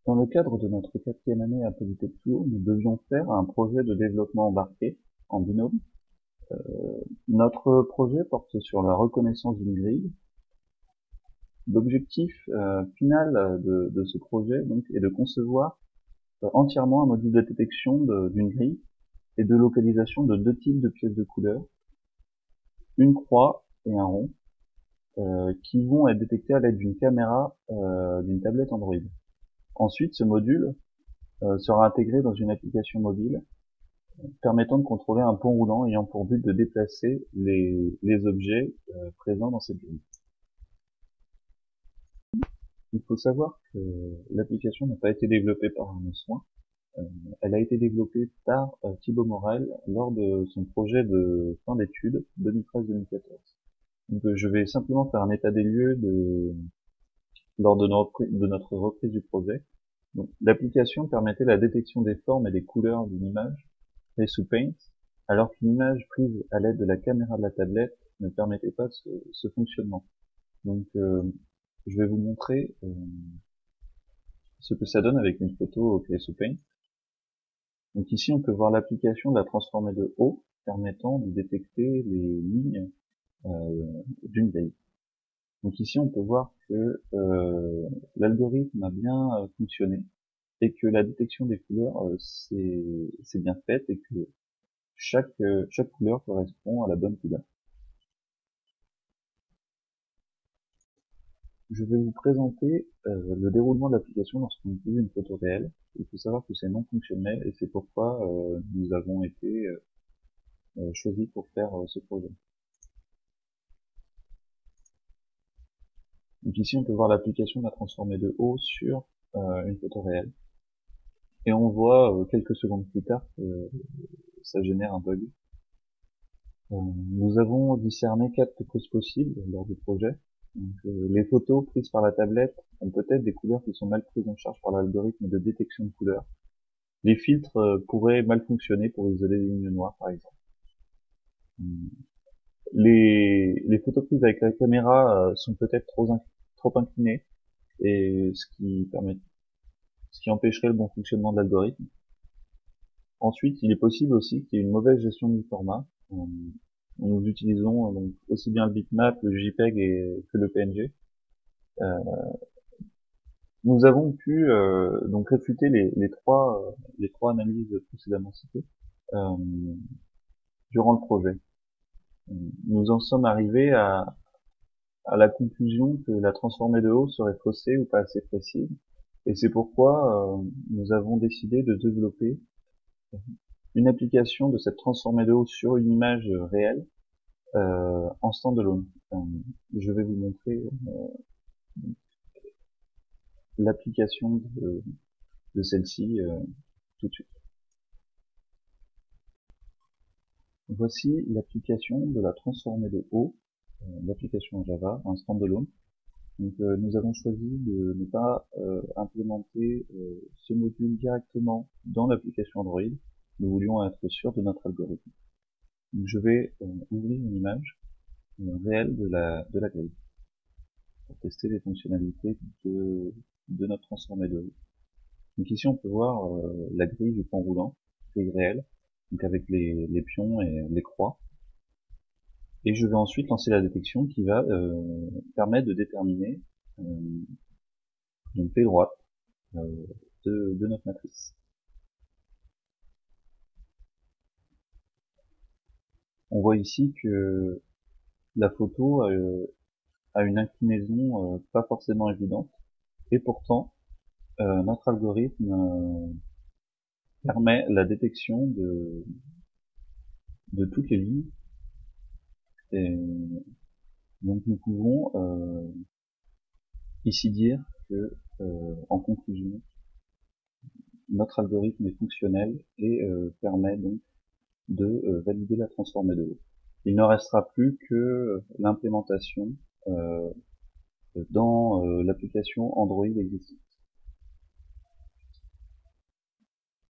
Dans le cadre de notre quatrième année à Polytechno, nous devions faire un projet de développement embarqué en binôme. Notre projet porte sur la reconnaissance d'une grille. L'objectif final de ce projet donc, est de concevoir entièrement un module de détection d'une grille et de localisation de deux types de pièces de couleur, une croix et un rond, qui vont être détectés à l'aide d'une caméra d'une tablette Android. Ensuite, ce module sera intégré dans une application mobile permettant de contrôler un pont roulant ayant pour but de déplacer les objets présents dans cette grille. Il faut savoir que l'application n'a pas été développée par nos soins. Elle a été développée par Thibaut Morel lors de son projet de fin d'études 2013-2014. Donc, je vais simplement faire un état des lieux lors de notre reprise du projet. Donc, l'application permettait la détection des formes et des couleurs d'une image prise sous Paint, alors qu'une image prise à l'aide de la caméra de la tablette ne permettait pas ce fonctionnement. Donc, je vais vous montrer ce que ça donne avec une photo créée sous Paint. Donc ici, on peut voir l'application de la transformée de haut, permettant de détecter les lignes d'une grille. Donc ici, on peut voir que l'algorithme a bien fonctionné et que la détection des couleurs c'est bien fait et que chaque couleur correspond à la bonne couleur. Je vais vous présenter le déroulement de l'application lorsqu'on utilise une photo réelle. Il faut savoir que c'est non fonctionnel et c'est pourquoi nous avons été choisis pour faire ce projet. Donc ici on peut voir l'application de la transformée de haut sur une photo réelle. Et on voit quelques secondes plus tard que ça génère un bug. Nous avons discerné 4 causes possibles lors du projet. Donc, les photos prises par la tablette ont peut-être des couleurs qui sont mal prises en charge par l'algorithme de détection de couleurs. Les filtres pourraient mal fonctionner pour isoler les lignes noires, par exemple. Les photos prises avec la caméra sont peut-être trop inclinées, et ce qui empêcherait le bon fonctionnement de l'algorithme. Ensuite, il est possible aussi qu'il y ait une mauvaise gestion du format. Nous utilisons donc aussi bien le bitmap, le JPEG que le PNG. Nous avons pu donc réfuter les trois analyses précédemment citées durant le projet. Nous en sommes arrivés à la conclusion que la transformée de haut serait faussée ou pas assez précise, et c'est pourquoi nous avons décidé de développer une application de cette transformée de haut sur une image réelle en standalone. Je vais vous montrer l'application de celle-ci tout de suite. Voici l'application de la transformée de haut, l'application Java, en standalone. Donc nous avons choisi de ne pas implémenter ce module directement dans l'application Android. Nous voulions être sûrs de notre algorithme. Donc je vais ouvrir une image réelle de la grille pour tester les fonctionnalités de notre transformée de haut. Donc ici on peut voir la grille du pont roulant, grille réelle, donc avec les pions et les croix. Et je vais ensuite lancer la détection qui va permettre de déterminer donc les droites de notre matrice. On voit ici que la photo a une inclinaison pas forcément évidente, et pourtant notre algorithme permet la détection de toutes les lignes. Et donc nous pouvons ici dire que, en conclusion, notre algorithme est fonctionnel et permet donc de valider la transformée de haut. Il ne restera plus que l'implémentation dans l'application Android existante.